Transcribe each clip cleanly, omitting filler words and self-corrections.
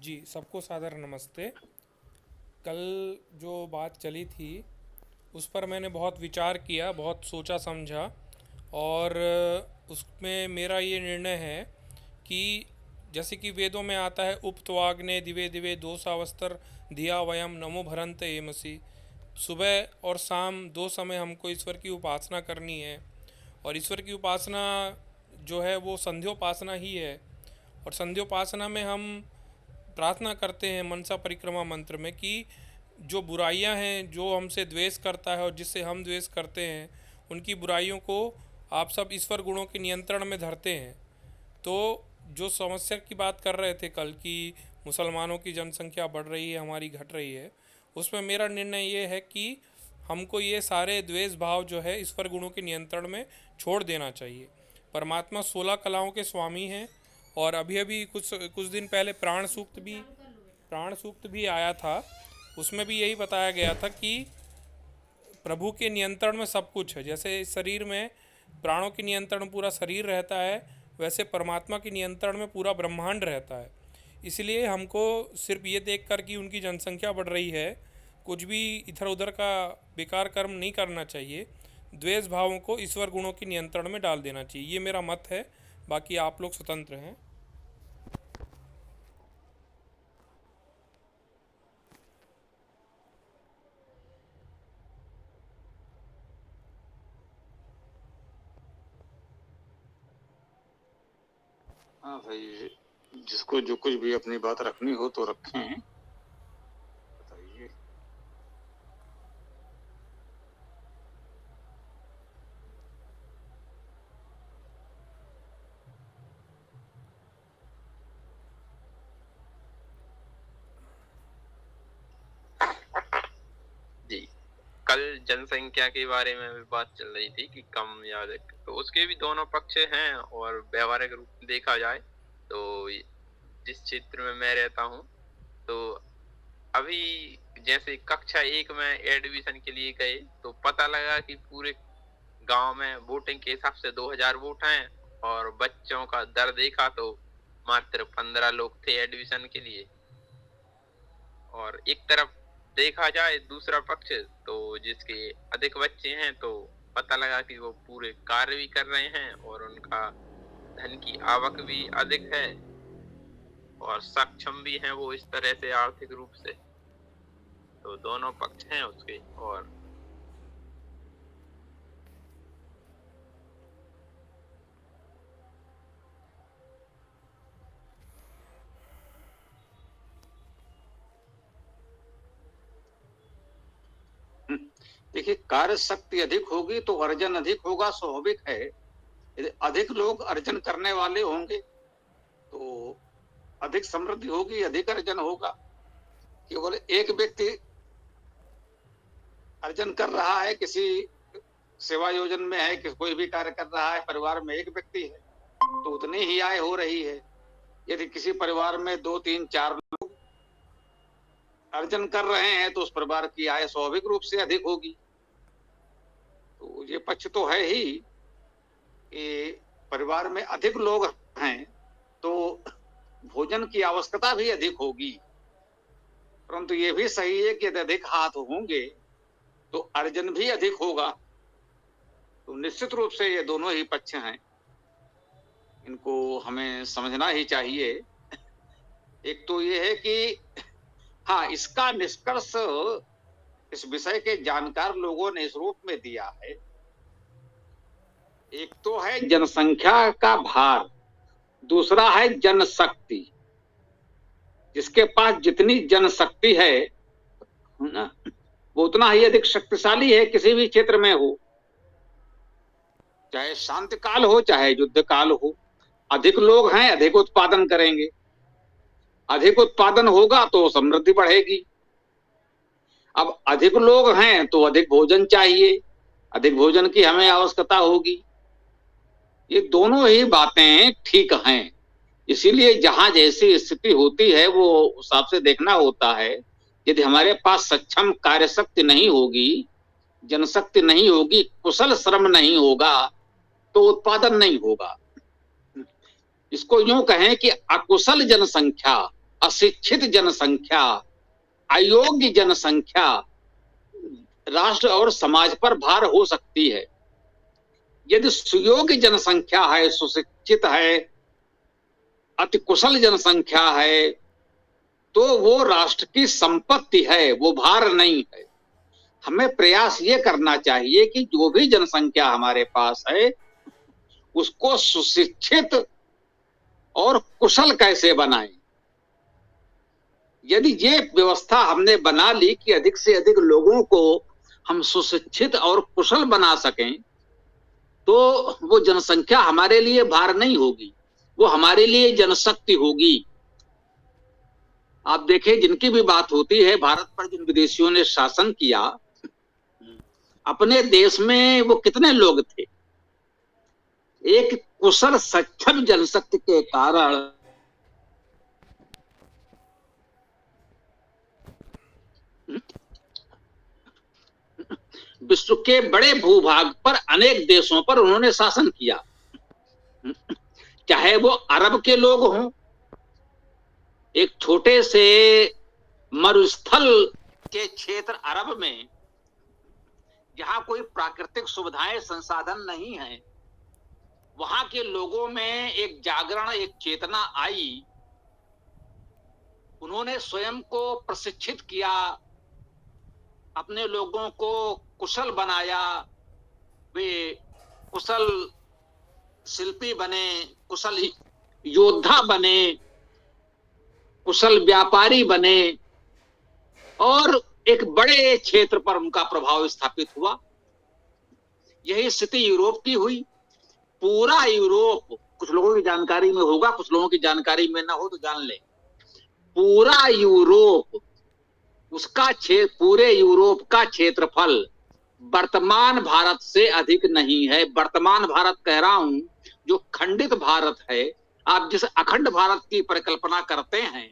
जी, सबको सादर नमस्ते। कल जो बात चली थी, उस पर मैंने बहुत विचार किया, बहुत सोचा समझा और उसमें मेरा ये निर्णय है कि जैसे कि वेदों में आता है उपत्वाग्ने दिवे दिवे दोषावस्तर धिया वयम नमो भरंत एमसी। सुबह और शाम दो समय हमको ईश्वर की उपासना करनी है और ईश्वर की उपासना जो है वो संध्योपासना ही है। और संध्योपासना में हम प्रार्थना करते हैं मनसा परिक्रमा मंत्र में कि जो बुराइयां हैं, जो हमसे द्वेष करता है और जिससे हम द्वेष करते हैं, उनकी बुराइयों को आप सब ईश्वर गुणों के नियंत्रण में धरते हैं। तो जो समस्या की बात कर रहे थे कल की मुसलमानों की जनसंख्या बढ़ रही है, हमारी घट रही है, उसमें मेरा निर्णय ये है कि हमको ये सारे द्वेष भाव जो है ईश्वर गुणों के नियंत्रण में छोड़ देना चाहिए। परमात्मा 16 कलाओं के स्वामी हैं और अभी अभी कुछ कुछ दिन पहले प्राण सूक्त भी आया था। उसमें भी यही बताया गया था कि प्रभु के नियंत्रण में सब कुछ है। जैसे इस शरीर में प्राणों के नियंत्रण में पूरा शरीर रहता है, वैसे परमात्मा के नियंत्रण में पूरा ब्रह्मांड रहता है। इसलिए हमको सिर्फ ये देख कर कि उनकी जनसंख्या बढ़ रही है, कुछ भी इधर उधर का बेकार कर्म नहीं करना चाहिए। द्वेष भावों को ईश्वर गुणों के नियंत्रण में डाल देना चाहिए, ये मेरा मत है। बाकी आप लोग स्वतंत्र हैं। हाँ भाई, जिसको जो कुछ भी अपनी बात रखनी हो तो रखें। बताइए। जी, कल जनसंख्या के बारे में भी बात चल रही थी कि कम या अधिक, तो उसके भी दोनों पक्ष हैं। और व्यवहारिक रूप में देखा जाए तो जिस क्षेत्र में मैं रहता हूँ, तो अभी जैसे कक्षा 1 में एडमिशन के लिए गए तो पता लगा कि पूरे गांव में वोटिंग के हिसाब से 2000 वोट हैं और बच्चों का दर देखा तो मात्र 15 लोग थे एडमिशन के लिए। और एक तरफ देखा जाए दूसरा पक्ष, तो जिसके अधिक बच्चे हैं तो पता लगा कि वो पूरे कार्य भी कर रहे हैं और उनका धन की आवक भी अधिक है और सक्षम भी हैं वो इस तरह से आर्थिक रूप से। तो दोनों पक्ष हैं उसके। और देखिए, कार्य शक्ति अधिक होगी तो अर्जन अधिक होगा, स्वाभाविक है। यदि अधिक लोग अर्जन करने वाले होंगे तो अधिक समृद्धि होगी, अधिक अर्जन होगा। केवल एक व्यक्ति अर्जन कर रहा है, किसी सेवा योजन में है, कि कोई भी कार्य कर रहा है, परिवार में एक व्यक्ति है तो उतनी ही आय हो रही है। यदि किसी परिवार में 2, 3, 4 लोग अर्जन कर रहे हैं तो उस परिवार की आय स्वाभाविक रूप से अधिक होगी। तो ये पक्ष तो है ही कि परिवार में अधिक लोग हैं तो भोजन की आवश्यकता भी अधिक होगी। परंतु ये भी सही है कि यदि अधिक हाथ होंगे तो अर्जन भी अधिक होगा। तो निश्चित रूप से ये दोनों ही पक्ष हैं, इनको हमें समझना ही चाहिए। एक तो ये है कि हाँ, इसका निष्कर्ष इस विषय के जानकार लोगों ने इस रूप में दिया है। एक तो है जनसंख्या का भार, दूसरा है जनशक्ति। जिसके पास जितनी जनशक्ति है ना, वो उतना ही अधिक शक्तिशाली है, किसी भी क्षेत्र में हो, चाहे शांति काल हो चाहे युद्ध काल हो। अधिक लोग हैं, अधिक उत्पादन करेंगे, अधिक उत्पादन होगा तो समृद्धि बढ़ेगी। अब अधिक लोग हैं तो अधिक भोजन चाहिए, अधिक भोजन की हमें आवश्यकता होगी। ये दोनों ही बातें ठीक हैं। इसीलिए जहां जैसी स्थिति होती है वो उस हिसाब से देखना होता है। यदि हमारे पास सक्षम कार्य शक्ति नहीं होगी, जनशक्ति नहीं होगी, कुशल श्रम नहीं होगा तो उत्पादन नहीं होगा। इसको यूं कहें कि अकुशल जनसंख्या अशिक्षित जनसंख्या, अयोग्य जनसंख्या राष्ट्र और समाज पर भार हो सकती है। यदि सुयोग्य जनसंख्या है, सुशिक्षित है, अति कुशल जनसंख्या है, तो वो राष्ट्र की संपत्ति है, वो भार नहीं है। हमें प्रयास ये करना चाहिए कि जो भी जनसंख्या हमारे पास है उसको सुशिक्षित और कुशल कैसे बनाएं। यदि ये व्यवस्था हमने बना ली कि अधिक से अधिक लोगों को हम सुशिक्षित और कुशल बना सकें, तो वो जनसंख्या हमारे लिए भार नहीं होगी, वो हमारे लिए जनशक्ति होगी। आप देखें, जिनकी भी बात होती है, भारत पर जिन विदेशियों ने शासन किया, अपने देश में वो कितने लोग थे? एक कुशल सक्षम जनशक्ति के कारण विश्व के बड़े भूभाग पर, अनेक देशों पर उन्होंने शासन किया। चाहे वो अरब के लोग हों, एक छोटे से मरुस्थल के क्षेत्र अरब में, जहां कोई प्राकृतिक सुविधाएं, संसाधन नहीं है, वहां के लोगों में एक जागरण, एक चेतना आई। उन्होंने स्वयं को प्रशिक्षित किया, अपने लोगों को कुशल बनाया, वे कुशल शिल्पी बने, कुशल योद्धा बने, कुशल व्यापारी बने, और एक बड़े क्षेत्र पर उनका प्रभाव स्थापित हुआ। यही स्थिति यूरोप की हुई। पूरा यूरोप, कुछ लोगों की जानकारी में होगा, कुछ लोगों की जानकारी में ना हो तो जान ले, पूरा यूरोप, उसका पूरे यूरोप का क्षेत्रफल वर्तमान भारत से अधिक नहीं है। वर्तमान भारत कह रहा हूं, जो खंडित भारत है। आप जिस अखंड भारत की परिकल्पना करते हैं,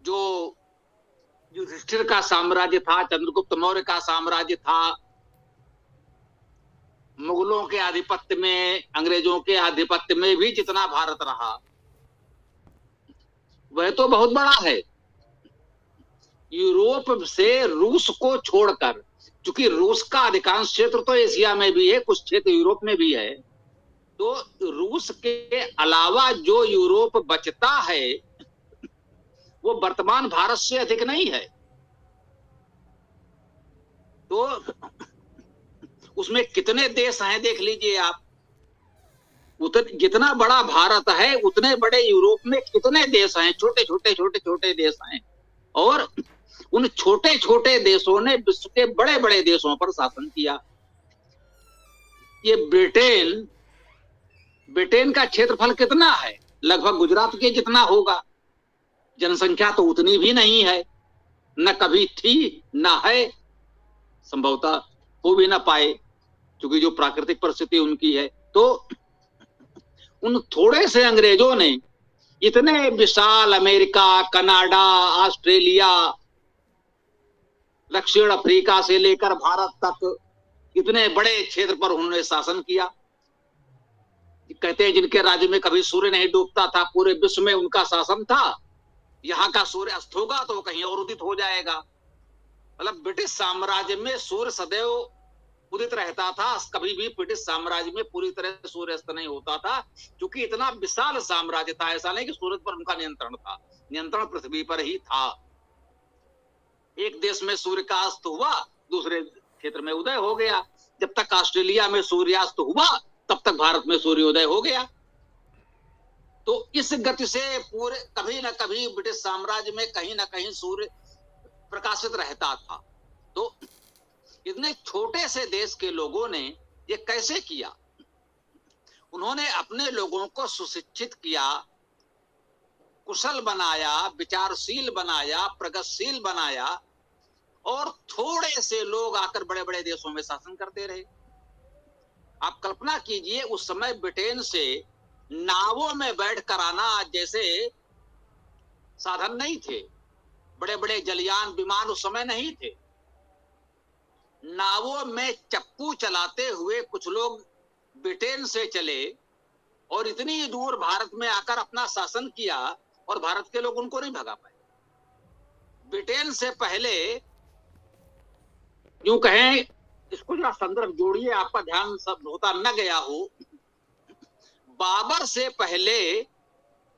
जो युधिष्ठिर का साम्राज्य था, चंद्रगुप्त मौर्य का साम्राज्य था, मुगलों के आधिपत्य में, अंग्रेजों के आधिपत्य में भी जितना भारत रहा, वह तो बहुत बड़ा है। यूरोप से रूस को छोड़कर, क्योंकि रूस का अधिकांश क्षेत्र तो एशिया में भी है, कुछ क्षेत्र यूरोप में भी है, तो रूस के अलावा जो यूरोप बचता है वो वर्तमान भारत से अधिक नहीं है। तो उसमें कितने देश हैं देख लीजिए आप। जितना बड़ा भारत है, उतने बड़े यूरोप में कितने देश हैं, छोटे छोटे देश हैं। और उन छोटे छोटे देशों ने विश्व के बड़े बड़े देशों पर शासन किया। ये ब्रिटेन का क्षेत्रफल कितना है? लगभग गुजरात के जितना होगा। जनसंख्या तो उतनी भी नहीं है, न कभी थी, न है, संभवतः हो भी ना पाए, क्योंकि जो प्राकृतिक परिस्थिति उनकी है। तो उन थोड़े से अंग्रेजों ने इतने विशाल अमेरिका, कनाडा, ऑस्ट्रेलिया, दक्षिण अफ्रीका से लेकर भारत तक इतने बड़े क्षेत्र पर उन्होंने शासन किया। कहते हैं जिनके राज्य में कभी सूर्य नहीं डूबता था, पूरे विश्व में उनका शासन था। यहाँ का सूर्य अस्त होगा तो कहीं और उदित हो जाएगा। मतलब ब्रिटिश साम्राज्य में सूर्य सदैव उदित रहता था, कभी भी ब्रिटिश साम्राज्य में पूरी तरह सूर्य अस्त नहीं होता था, क्योंकि इतना विशाल साम्राज्य था। ऐसा नहीं कि सूरज पर उनका नियंत्रण था, नियंत्रण पृथ्वी पर ही था। एक देश में सूर्य का अस्त हुआ, दूसरे क्षेत्र में उदय हो गया। जब तक ऑस्ट्रेलिया में सूर्यास्त हुआ, तब तक भारत में सूर्योदय हो गया। तो इस गति से पूरे कभी न कभी ब्रिटिश साम्राज्य में कहीं ना कहीं सूर्य प्रकाशित रहता था। तो इतने छोटे से देश के लोगों ने ये कैसे किया? उन्होंने अपने लोगों को सुशिक्षित किया, कुशल बनाया, विचारशील बनाया, प्रगतिशील बनाया, और थोड़े से लोग आकर बड़े बड़े देशों में शासन करते रहे। आप कल्पना कीजिए, उस समय ब्रिटेन से नावों में बैठ कर आना जैसे साधन नहीं थे। बड़े बड़े जलयान विमान उस समय नहीं थे। नावों में चप्पू चलाते हुए कुछ लोग ब्रिटेन से चले और इतनी दूर भारत में आकर अपना शासन किया, और भारत के लोग उनको नहीं भगा पाए। ब्रिटेन से पहले, यूं कहें, इसको जरा संदर्भ जोड़िए, आपका ध्यान सब होता न गया हो। बाबर से पहले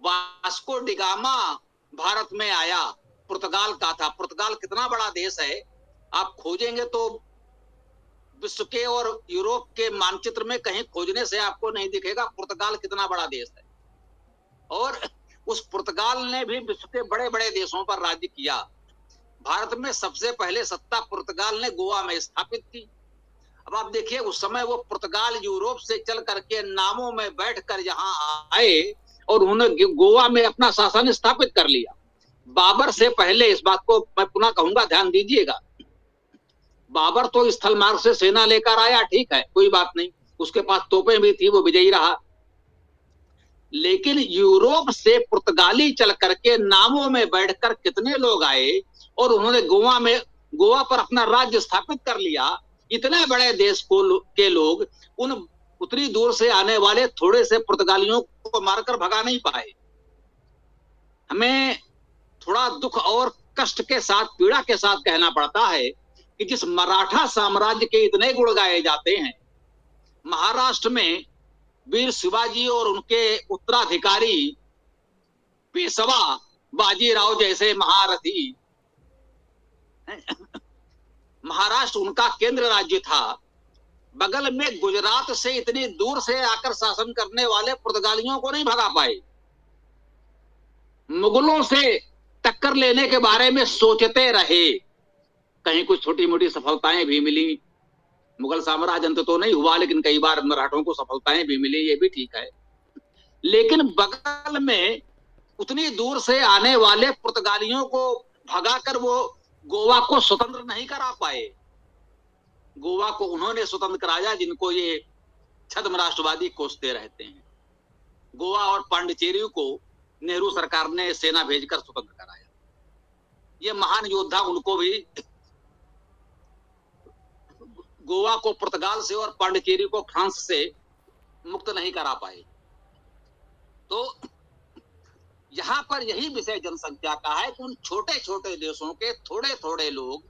वास्को डिगामा भारत में आया, पुर्तगाल का था। पुर्तगाल कितना बड़ा देश है, आप खोजेंगे तो विश्व के और यूरोप के मानचित्र में कहीं खोजने से आपको नहीं दिखेगा पुर्तगाल कितना बड़ा देश है। और उस पुर्तगाल ने भी विश्व के बड़े बड़े देशों पर राज्य किया। भारत में सबसे पहले सत्ता पुर्तगाल ने गोवा में स्थापित की। अब आप देखिए, उस समय वो पुर्तगाल यूरोप से चल करके नामों में बैठकर यहाँ आए और उन्होंने गोवा में अपना शासन स्थापित कर लिया। बाबर से पहले, इस बात को मैं पुनः कहूंगा, ध्यान दीजिएगा, बाबर तो स्थल मार्ग से सेना लेकर आया, ठीक है, कोई बात नहीं, उसके पास तोपें भी थी, वो विजयी रहा। लेकिन यूरोप से पुर्तगाली चल करके नामों में बैठकर कितने लोग आए और उन्होंने गोवा पर अपना राज्य स्थापित कर लिया। इतने बड़े देश के लोग उन उतनी दूर से आने वाले थोड़े से पुर्तगालियों को मारकर भगा नहीं पाए। हमें थोड़ा दुख और कष्ट के साथ, पीड़ा के साथ कहना पड़ता है कि जिस मराठा साम्राज्य के इतने गुण गाए जाते हैं, महाराष्ट्र में वीर शिवाजी और उनके उत्तराधिकारी पेशवा बाजीराव जैसे महारथी, महाराष्ट्र उनका केंद्र राज्य था। बगल में गुजरात से इतनी दूर से आकर शासन करने वाले पुर्तगालियों को नहीं भगा पाए। मुगलों से टक्कर लेने के बारे में सोचते रहे, कहीं कुछ छोटी मोटी सफलताएं भी मिली। मुगल साम्राज्य अंत तो नहीं हुआ, लेकिन कई बार मराठों को सफलताएं भी मिली, ये भी ठीक है। लेकिन बगल में उतनी दूर से आने वाले पुर्तगालियों को भगाकर वो गोवा को स्वतंत्र नहीं करा पाए। गोवा को उन्होंने स्वतंत्र कराया जिनको ये छद्म राष्ट्रवादी कोसते रहते हैं। गोवा और पांडिचेरी को नेहरू सरकार ने सेना भेजकर स्वतंत्र कराया। ये महान योद्धा उनको भी गोवा को पुर्तगाल से और पांडिचेरी को फ्रांस से मुक्त नहीं करा पाए। तो यहां पर यही विषय जनसंख्या का है कि उन छोटे छोटे देशों के थोड़े थोड़े लोग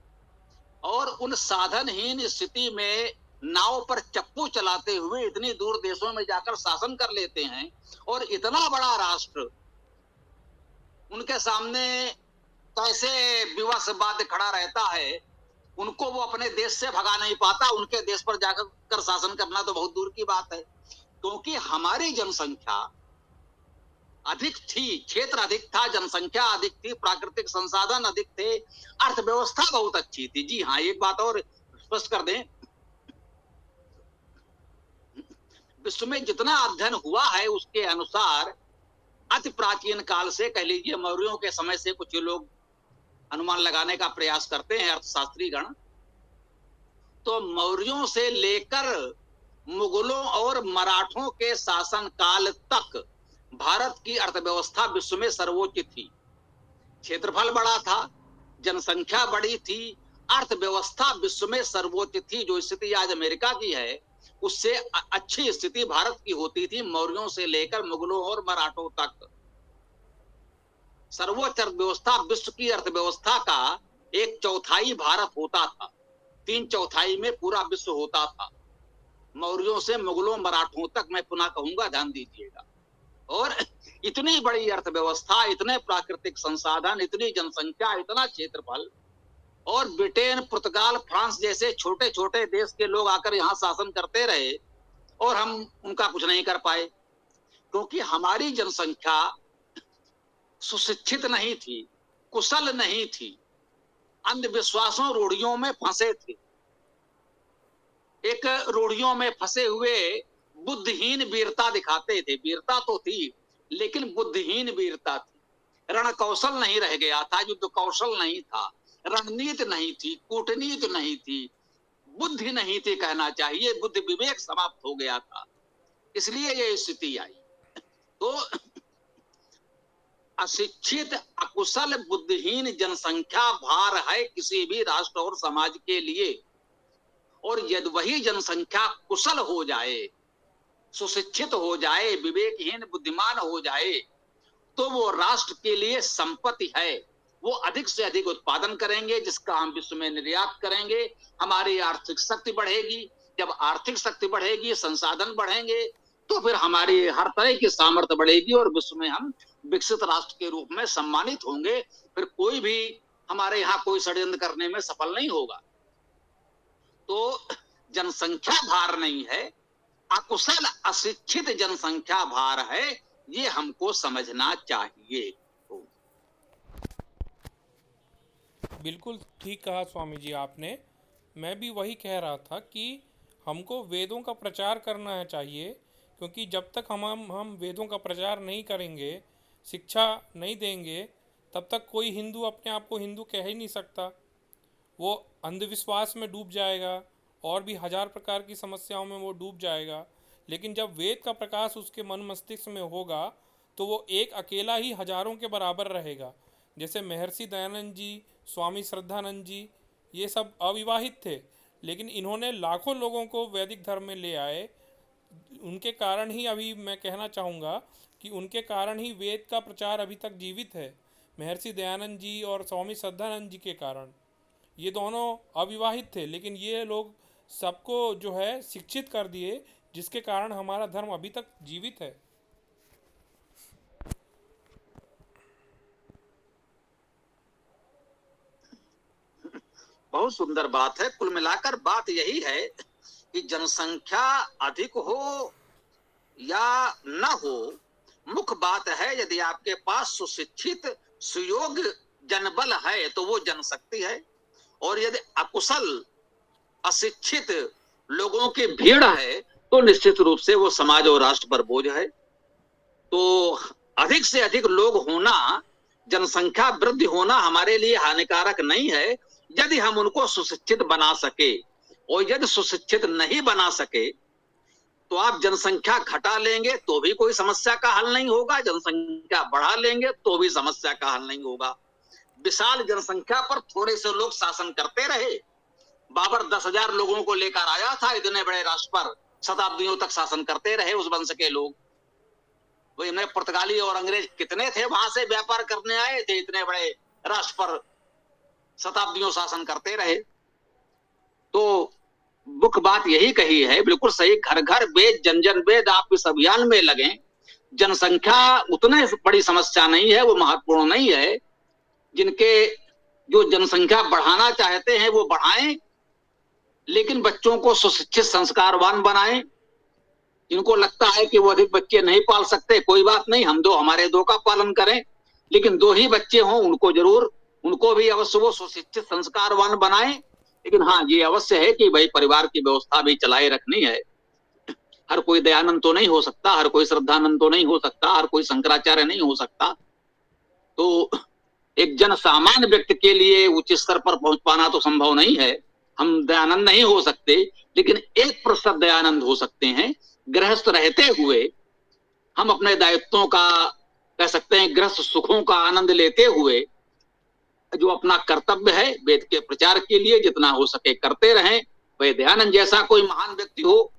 और उन साधनहीन स्थिति में नाव पर चप्पू चलाते हुए इतनी दूर देशों में जाकर शासन कर लेते हैं। और इतना बड़ा राष्ट्र उनके सामने कैसे विवश बात खड़ा रहता है, उनको वो अपने देश से भगा नहीं पाता। उनके देश पर जाकर शासन करना तो बहुत दूर की बात है, क्योंकि हमारी जनसंख्या अधिक थी, क्षेत्र अधिक था, जनसंख्या अधिक थी, प्राकृतिक संसाधन अधिक थे, अर्थव्यवस्था बहुत अच्छी थी। जी हाँ, एक बात और स्पष्ट कर दें, विश्व में जितना अध्ययन हुआ है उसके अनुसार अति प्राचीन काल से, कह लीजिए मौर्यों के समय से कुछ लोग अनुमान लगाने का प्रयास करते हैं अर्थशास्त्री गण, तो मौर्यों से लेकर मुगलों और मराठों के शासन काल तक भारत की अर्थव्यवस्था विश्व में सर्वोच्च थी। क्षेत्रफल बड़ा था, जनसंख्या बड़ी थी, अर्थव्यवस्था विश्व में सर्वोच्च थी। जो स्थिति आज अमेरिका की है उससे अच्छी स्थिति भारत की होती थी मौर्यों से लेकर मुगलों और मराठों तक। सर्वोच्च अर्थव्यवस्था, विश्व की अर्थव्यवस्था का 1/4 भारत होता था, 3/4 में पूरा विश्व होता था। मौर्यों से मुगलों मराठों तक, मैं पुनः कहूंगा, ध्यान दीजिएगा। और इतनी बड़ी अर्थव्यवस्था, इतने प्राकृतिक संसाधन, इतनी जनसंख्या, इतना क्षेत्रफल, और ब्रिटेन, पुर्तगाल, फ्रांस जैसे छोटे छोटे देश के लोग आकर यहाँ शासन करते रहे और हम उनका कुछ नहीं कर पाए, क्योंकि हमारी जनसंख्या सुशिक्षित नहीं थी, कुशल नहीं थी, अंधविश्वासों, रूढ़ियों में फंसे थे। एक रूढ़ियों में फंसे हुए बुद्धिहीन वीरता दिखाते थे। वीरता तो थी लेकिन बुद्धिहीन वीरता थी। रण कौशल नहीं रह गया था, युद्ध कौशल नहीं था, रणनीति नहीं थी, कूटनीति नहीं थी, बुद्धि नहीं थी, कहना चाहिए बुद्धि विवेक समाप्त हो गया था। इसलिए ये स्थिति आई। तो अशिक्षित, अकुशल, बुद्धिहीन जनसंख्या भार है किसी भी राष्ट्र और समाज के लिए। और यदि वही जनसंख्या कुशल हो जाए, सुशिक्षित हो जाए, विवेकहीन बुद्धिमान हो जाए, तो वो राष्ट्र के लिए संपत्ति है। वो अधिक से अधिक उत्पादन करेंगे, जिसका हम विश्व में निर्यात करेंगे, हमारी आर्थिक शक्ति बढ़ेगी। जब आर्थिक शक्ति बढ़ेगी, संसाधन बढ़ेंगे, तो फिर हमारी हर तरह की सामर्थ्य बढ़ेगी और विश्व में हम विकसित राष्ट्र के रूप में सम्मानित होंगे। फिर कोई भी हमारे यहाँ कोई षड्यंत्र करने में सफल नहीं होगा। तो जनसंख्या भार नहीं है, अकुशल अशिक्षित जनसंख्या भार है, ये हमको समझना चाहिए। बिल्कुल ठीक कहा स्वामी जी आपने। मैं भी वही कह रहा था कि हमको वेदों का प्रचार करना चाहिए, क्योंकि जब तक हम वेदों का प्रचार नहीं करेंगे, शिक्षा नहीं देंगे, तब तक कोई हिंदू अपने आप को हिंदू कह ही नहीं सकता। वो अंधविश्वास में डूब जाएगा और भी हजार प्रकार की समस्याओं में वो डूब जाएगा। लेकिन जब वेद का प्रकाश उसके मन मस्तिष्क में होगा तो वो एक अकेला ही हजारों के बराबर रहेगा। जैसे महर्षि दयानंद जी, स्वामी श्रद्धानंद जी, ये सब अविवाहित थे, लेकिन इन्होंने लाखों लोगों को वैदिक धर्म में ले आए। उनके कारण ही, अभी मैं कहना चाहूँगा कि उनके कारण ही वेद का प्रचार अभी तक जीवित है। महर्षि दयानंद जी और स्वामी श्रद्धानंद जी के कारण। ये दोनों अविवाहित थे, लेकिन ये लोग सबको जो है शिक्षित कर दिए, जिसके कारण हमारा धर्म अभी तक जीवित है। बहुत सुंदर बात है। कुल मिलाकर बात यही है कि जनसंख्या अधिक हो या न हो, मुख्य बात है यदि आपके पास सुशिक्षित सुयोग्य जनबल है तो वो जनशक्ति है, और यदि अकुशल अशिक्षित लोगों की भीड़ है तो निश्चित रूप से वो समाज और राष्ट्र पर बोझ है। तो अधिक से अधिक लोग होना, जनसंख्या वृद्धि होना हमारे लिए हानिकारक नहीं है, यदि हम उनको सुशिक्षित बना सके। और यदि सुशिक्षित नहीं बना सके तो आप जनसंख्या घटा लेंगे तो भी कोई समस्या का हल नहीं होगा, जनसंख्या बढ़ा लेंगे तो भी समस्या का हल नहीं होगा। विशाल जनसंख्या पर थोड़े से लोग शासन करते रहे। बाबर 10,000 लोगों को लेकर आया था, इतने बड़े राष्ट्र पर शताब्दियों तक शासन करते रहे उस वंश के लोग। वही में पुर्तगाली और अंग्रेज कितने थे, वहां से व्यापार करने आए थे, इतने बड़े राष्ट्र पर शताब्दियों शासन करते रहे। तो मुख्य बात यही कही है, बिल्कुल सही। घर घर वेद, जन जन वेद, आप इस अभियान में लगे। जनसंख्या उतने बड़ी समस्या नहीं है, वो महत्वपूर्ण नहीं है। जिनके जो जनसंख्या बढ़ाना चाहते हैं वो बढ़ाएं, लेकिन बच्चों को सुशिक्षित संस्कारवान बनाएं। जिनको लगता है कि वो अधिक बच्चे नहीं पाल सकते, कोई बात नहीं, हम हमारे दो का पालन करें, लेकिन 2 ही बच्चे हों, उनको जरूर, उनको भी अवश्य वो सुशिक्षित संस्कारवान बनाएं। लेकिन हाँ, ये अवश्य है कि भाई परिवार की व्यवस्था भी चलाए रखनी है। हर कोई दयानंद तो नहीं हो सकता, हर कोई श्रद्धानंद तो नहीं हो सकता, हर कोई शंकराचार्य नहीं हो सकता। तो एक जन सामान्य व्यक्ति के लिए उच्च स्तर पर पहुंच पाना तो संभव नहीं है। हम दयानंद नहीं हो सकते, लेकिन 1% दयानंद हो सकते हैं। गृहस्थ रहते हुए हम अपने दायित्वों का, कह सकते हैं गृहस्थ सुखों का आनंद लेते हुए जो अपना कर्तव्य है वेद के प्रचार के लिए जितना हो सके करते रहें। वह दयानंद जैसा कोई महान व्यक्ति हो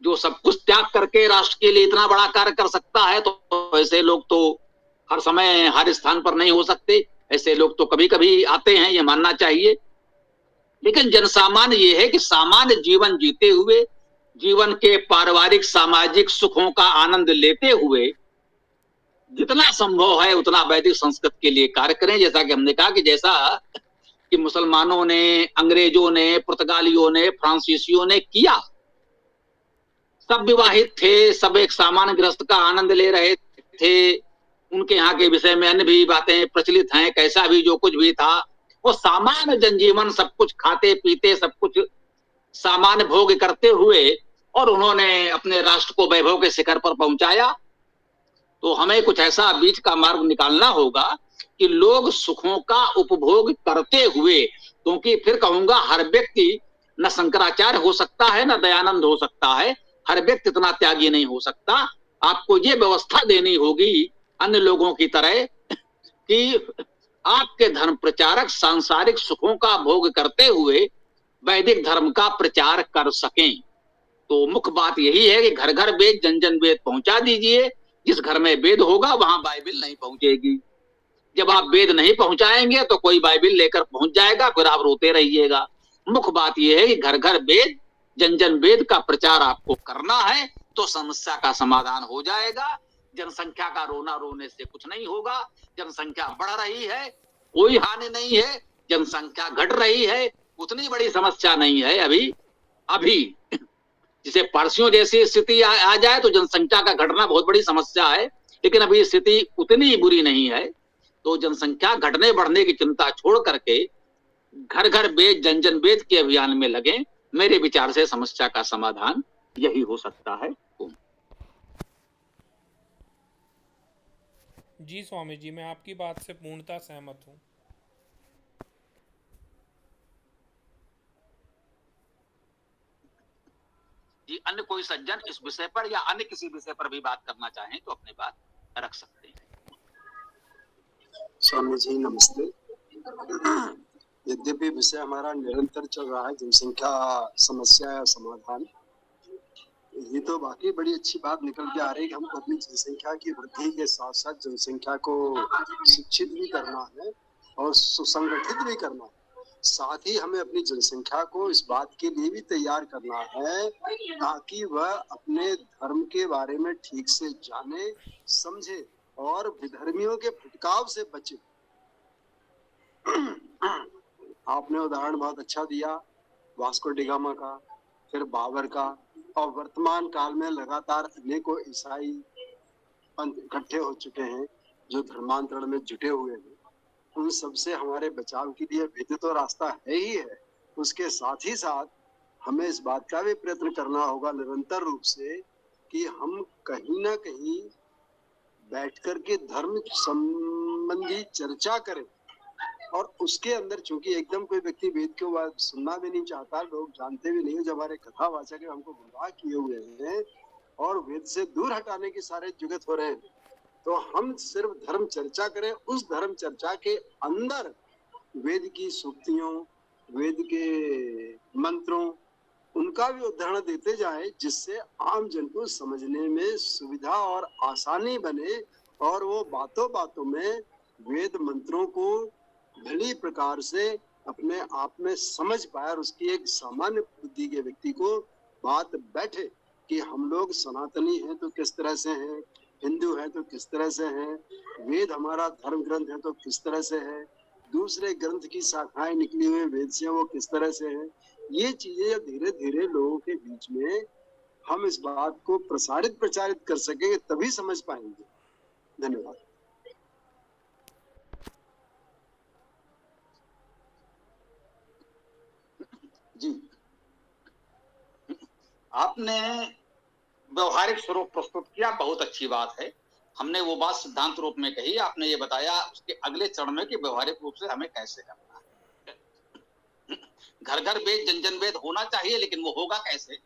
जो सब कुछ त्याग करके राष्ट्र के लिए इतना बड़ा कार्य कर सकता है, तो ऐसे लोग तो हर समय हर स्थान पर नहीं हो सकते। ऐसे लोग तो कभी कभी आते हैं, ये मानना चाहिए। लेकिन जनसामान्य ये है कि सामान्य जीवन जीते हुए, जीवन के पारिवारिक सामाजिक सुखों का आनंद लेते हुए जितना संभव है उतना वैदिक संस्कृत के लिए कार्य करें। जैसा कि हमने कहा कि जैसा कि मुसलमानों ने, अंग्रेजों ने, पुर्तगालियों ने, फ्रांसीसियों ने किया। सब विवाहित थे, सब एक सामान्य गृहस्थ का आनंद ले रहे थे। उनके यहाँ के विषय में अन्य भी बातें प्रचलित हैं। कैसा भी जो कुछ भी था वो सामान्य जनजीवन, सब कुछ खाते पीते, सब कुछ सामान्य भोग करते हुए, और उन्होंने अपने राष्ट्र को वैभव के शिखर पर पहुंचाया। तो हमें कुछ ऐसा बीच का मार्ग निकालना होगा कि लोग सुखों का उपभोग करते हुए, क्योंकि फिर कहूंगा हर व्यक्ति न शंकराचार्य हो सकता है न दयानंद हो सकता है, हर व्यक्ति इतना त्यागी नहीं हो सकता। आपको ये व्यवस्था देनी होगी अन्य लोगों की तरह कि आपके धर्म प्रचारक सांसारिक सुखों का भोग करते हुए वैदिक धर्म का प्रचार कर सकें। तो मुख्य बात यही है कि घर घर वेद, जन जन वेद पहुंचा दीजिए, जिस घर में वेद होगा वहां बाइबिल नहीं पहुंचेगी। जब आप वेद नहीं पहुंचाएंगे तो कोई बाइबिल लेकर पहुंच जाएगा, फिर आप रोते रहिएगा। मुख्य बात यह है कि घर घर वेद, जन जन वेद का प्रचार आपको करना है तो समस्या का समाधान हो जाएगा। जनसंख्या का रोना रोने से कुछ नहीं होगा। जनसंख्या बढ़ रही है, कोई हानि नहीं है। जनसंख्या घट रही है, उतनी बड़ी समस्या नहीं है। अभी जिसे परसों जैसी स्थिति आ जाए तो जनसंख्या का घटना बहुत बड़ी समस्या है, लेकिन अभी स्थिति उतनी बुरी नहीं है। तो जनसंख्या घटने बढ़ने की चिंता छोड़ करके घर घर वेद, जन जन वेद के अभियान में लगे। मेरे विचार से समस्या का समाधान यही हो सकता है। जी स्वामी जी, मैं आपकी बात से पूर्णतः सहमत हूँ। जी, अन्य कोई सज्जन इस विषय पर या अन्य किसी विषय पर भी बात करना चाहें तो अपनी बात रख सकते हैं। स्वामी जी नमस्ते। यद्यपि विषय हमारा निरंतर चल रहा है, जनसंख्या समस्या या समाधान, ये तो वाकई बड़ी अच्छी बात निकल के आ रही है कि हमको अपनी जनसंख्या की वृद्धि के साथ साथ जनसंख्या को शिक्षित भी करना है और सुसंगठित भी करना है। साथ ही हमें अपनी जनसंख्या को इस बात के लिए भी तैयार करना है ताकि वह अपने धर्म के बारे में ठीक से जाने, समझे और विधर्मियों के भटकाव से बचे। आपने उदाहरण बहुत अच्छा दिया वास्को डी गामा का, फिर बाबर का, और वर्तमान काल में लगातार अनेकों ईसाई पंथ इकट्ठे हो चुके हैं जो धर्मांतरण में जुटे हुए हैं। उन सब से हमारे बचाव के लिए वेद तो रास्ता है ही है, उसके साथ ही साथ हमें इस बात का भी प्रयत्न करना होगा निरंतर रूप से कि हम कहीं ना कहीं बैठ कर के धर्म संबंधी चर्चा करें। और उसके अंदर चूंकि एकदम कोई व्यक्ति वेद के बाद सुनना भी नहीं चाहता, लोग जानते भी नहीं, जब हमारे कथावाचक हमको गुमराह किए हुए हैं और वेद से दूर हटाने की सारे जुगत हो रहे हैं, तो हम सिर्फ धर्म चर्चा करें। उस धर्म चर्चा के अंदर वेद की सूक्तियों, वेद के मंत्रों, उनका भी उदाहरण देते जाए जिससे आम जन को समझने में सुविधा और आसानी बने और वो बातों बातों में वेद मंत्रों को भली प्रकार से अपने आप में समझ पाए और उसकी एक सामान्य बुद्धि के व्यक्ति को बात बैठे कि हम लोग सनातनी हैं तो किस तरह से हैं, हिंदू हैं तो किस तरह से हैं, वेद हमारा धर्म ग्रंथ है तो किस तरह से है, दूसरे ग्रंथ की शाखाएं निकली हुई वेद से वो किस तरह से हैं। ये चीजें धीरे धीरे लोगों के बीच में हम इस बात को प्रचारित कर सकेंगे, तभी समझ पाएंगे। धन्यवाद जी। आपने व्यवहारिक स्वरूप प्रस्तुत किया, बहुत अच्छी बात है। हमने वो बात सिद्धांत रूप में कही, आपने ये बताया उसके अगले चरण में कि व्यवहारिक रूप से हमें कैसे करना है। घर घर वेद, जन जन वेद होना चाहिए, लेकिन वो होगा कैसे?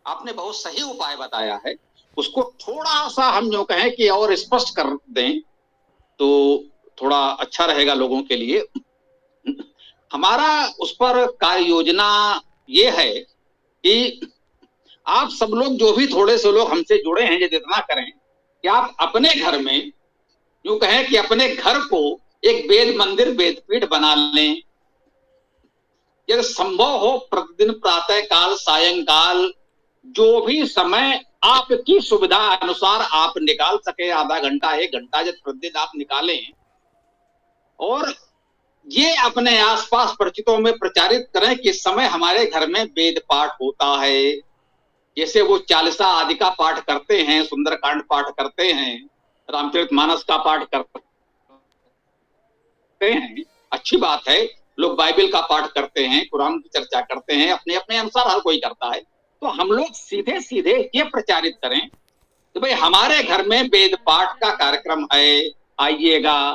आपने बहुत सही उपाय बताया है। उसको थोड़ा सा हम जो कहें कि और स्पष्ट कर दें तो थोड़ा अच्छा रहेगा लोगों के लिए। हमारा उस पर कार्य योजना ये है कि आप सब लोग, जो भी थोड़े से लोग हमसे जुड़े हैं, यदि इतना करें कि आप अपने घर में यूं कहें कि अपने घर को एक वेद मंदिर, वेद पीठ बना लें। यदि संभव हो प्रतिदिन प्रातः काल, सायंकाल, जो भी समय आपकी सुविधा अनुसार आप निकाल सके, आधा घंटा, 1 घंटा यदि प्रतिदिन आप निकालें और ये अपने आसपास परिचितों में प्रचारित करें कि इस समय हमारे घर में वेद पाठ होता है। जैसे वो चालीसा आदि का पाठ करते हैं, सुंदरकांड पाठ करते हैं, रामचरितमानस का पाठ करते हैं, अच्छी बात है। लोग बाइबल का पाठ करते हैं, कुरान की चर्चा करते हैं, अपने अपने अनुसार हर कोई करता है। तो हम लोग सीधे सीधे ये प्रचारित करें तो भाई हमारे घर में वेद पाठ का कार्यक्रम है, आइएगा,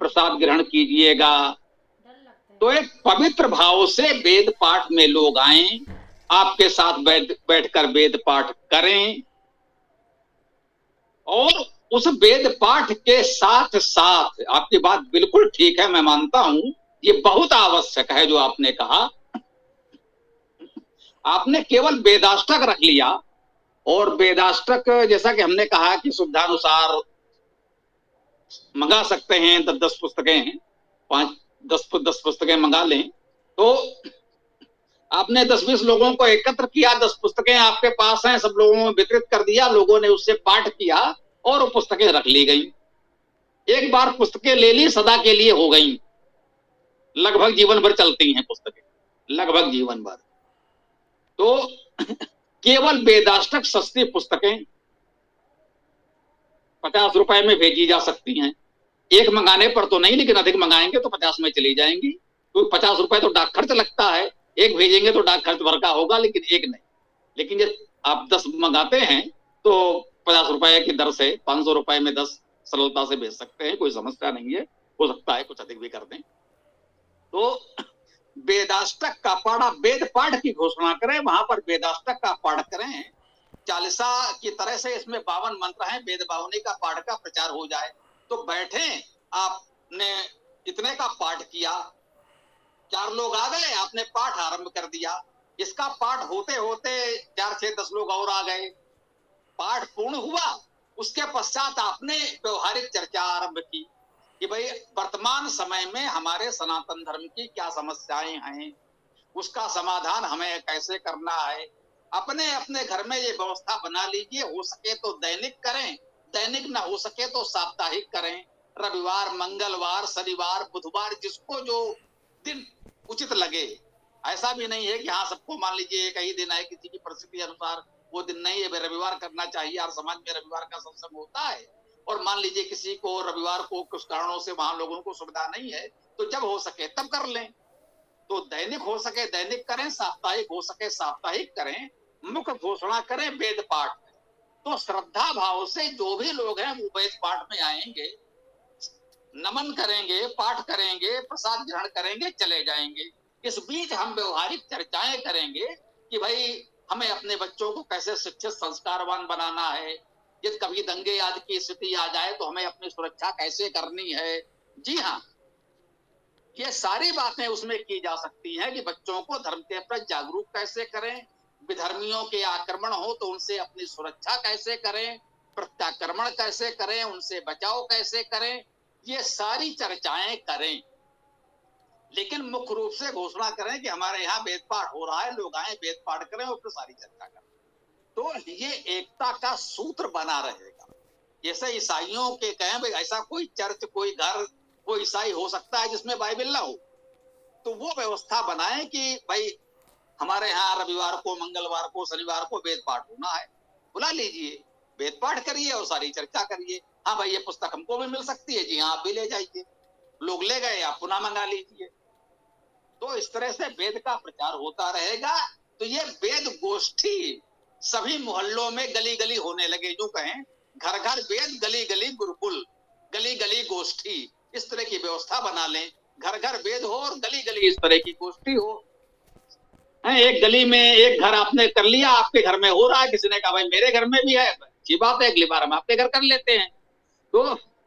प्रसाद ग्रहण कीजिएगा। तो एक पवित्र भाव से वेद पाठ में लोग आएं, आपके साथ बैठकर वेद पाठ करें और उस वेद पाठ के साथ साथ, आपकी बात बिल्कुल ठीक है, मैं मानता हूं, ये बहुत आवश्यक है जो आपने कहा। आपने केवल वेदाष्टक रख लिया और वेदाष्टक जैसा कि हमने कहा कि सुविधानुसार मंगा सकते हैं, 10 पुस्तकें हैं, 5-10 पुस्तकें मंगा लें। तो आपने 10-20 लोगों को एकत्र किया, 10 पुस्तकें आपके पास हैं, सब लोगों में वितरित कर दिया, लोगों ने उससे पाठ किया और वो पुस्तकें रख ली गई। एक बार पुस्तकें ले ली, सदा के लिए हो गई, लगभग जीवन भर चलती हैं पुस्तकें, लगभग जीवन भर। तो केवल वेदाष्टक सस्ती पुस्तकें 50 रुपए में भेजी जा सकती हैं। एक मंगाने पर तो नहीं, लेकिन अधिक मंगाएंगे तो 50 में चली जाएंगी। तो 50 रुपए तो डाक खर्च लगता है, एक भेजेंगे तो डाक खर्च भर का होगा, लेकिन एक नहीं। लेकिन जब आप 10 मंगाते हैं तो 50 रुपए की दर से 500 रुपए में 10 सरलता से भेज सकते हैं, कोई समस्या नहीं है। हो सकता है कुछ अधिक भी कर दें। तो वेदाष्टक का पाठ, वेद पाठ की घोषणा करें, वहां पर वेदाष्टक का पाठ करें। चालीसा की तरह से इसमें 52 मंत्र हैं, वेद बावनी का पाठ का प्रचार हो जाए। तो बैठे, आपने इतने का पाठ किया, 4 लोग आ गए, आपने पाठ आरंभ कर दिया। इसका पाठ होते होते 4-6-10 लोग और आ गए, पाठ पूर्ण हुआ। उसके पश्चात आपने व्यवहारिक चर्चा आरंभ की कि भाई वर्तमान समय में हमारे सनातन धर्म की क्या समस्याएं हैं, उसका समाधान हमें कैसे करना है। अपने अपने घर में ये व्यवस्था बना लीजिए, हो सके तो दैनिक करें, दैनिक ना हो सके तो साप्ताहिक करें। रविवार, मंगलवार, शनिवार, बुधवार, जिसको जो दिन उचित लगे। ऐसा भी नहीं है कि हाँ सबको मान लीजिए एक ही दिन है, किसी की परिस्थिति अनुसार वो दिन नहीं है, रविवार करना चाहिए। हर समाज में रविवार का सत्संग होता है। और मान लीजिए किसी को रविवार को कुछ कारणों से वहां लोगों को सुविधा नहीं है, तो जब हो सके तब कर लें। तो दैनिक हो सके दैनिक करें, साप्ताहिक हो सके साप्ताहिक करें, मुख्य घोषणा करें वेद पाठ। तो श्रद्धा भाव से जो भी लोग हैं वो वेद पाठ में आएंगे, नमन करेंगे, पाठ करेंगे, प्रसाद ग्रहण करेंगे, चले जाएंगे। इस बीच हम व्यवहारिक चर्चाएं करेंगे कि भाई हमें अपने बच्चों को कैसे शिक्षित संस्कारवान बनाना है। यदि कभी दंगे आदि की स्थिति आ जाए तो हमें अपनी सुरक्षा कैसे करनी है। जी हाँ, ये सारी बातें उसमें की जा सकती हैं कि बच्चों को धर्म के प्रति जागरूक कैसे करें, विधर्मियों के आक्रमण हो तो उनसे अपनी सुरक्षा कैसे करें, प्रत्याक्रमण कैसे करें, उनसे बचाव कैसे करें। ये सारी चर्चाएं करें, लेकिन मुख्य रूप से घोषणा करें कि हमारे यहाँ वेद पाठ हो रहा है, लोग आए वेद पाठ करें और फिर सारी चर्चा करें। तो ये एकता का सूत्र बना रहेगा। जैसे ईसाइयों के कहें भाई ऐसा कोई चर्च, कोई घर, कोई ईसाई हो सकता है जिसमें बाइबल ना हो, तो वो व्यवस्था बनाए कि भाई हमारे यहाँ रविवार को, मंगलवार को, शनिवार को वेद पाठ होना है, बुला लीजिए, वेद पाठ करिए और सारी चर्चा करिए। हाँ भाई ये पुस्तक हमको भी मिल सकती है, जी हाँ आप भी ले जाइए। लोग ले गए, आप पुनः मंगा लीजिए। तो इस तरह से वेद का प्रचार होता रहेगा। तो ये वेद गोष्ठी सभी मोहल्लों में गली गली होने लगे। जो कहें घर घर वेद, गली गली गुरुकुल, गली गली गोष्ठी, इस तरह की व्यवस्था बना लें। घर घर वेद हो और गली गली इस तरह की गोष्ठी हो। एक गली में एक घर आपने कर लिया, आपके घर में हो रहा है, किसी ने कहा भाई मेरे घर में भी है, अच्छी बात है, अगली बार हम आपके घर कर लेते हैं। तो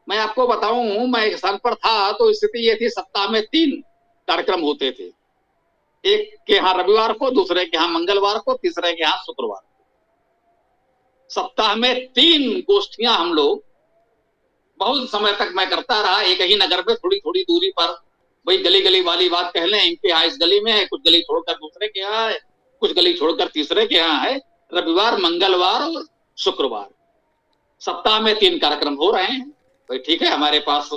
मैं आपको बताऊं, मैं एक स्थान पर था तो स्थिति ये थी, सप्ताह में 3 कार्यक्रम होते थे। एक के यहाँ रविवार को, दूसरे के यहाँ मंगलवार को, तीसरे के यहाँ शुक्रवार को। सप्ताह में 3 गोष्ठियां हम लोग बहुत समय तक मैं करता रहा, एक ही नगर में थोड़ी थोड़ी दूरी पर। भाई गली गली वाली बात कह लें, इनके यहाँ इस गली में है, कुछ गली छोड़कर दूसरे के यहाँ है, कुछ गली छोड़कर तीसरे के यहाँ है। रविवार, मंगलवार और शुक्रवार, सप्ताह में 3 कार्यक्रम हो रहे हैं। भाई ठीक है, हमारे पास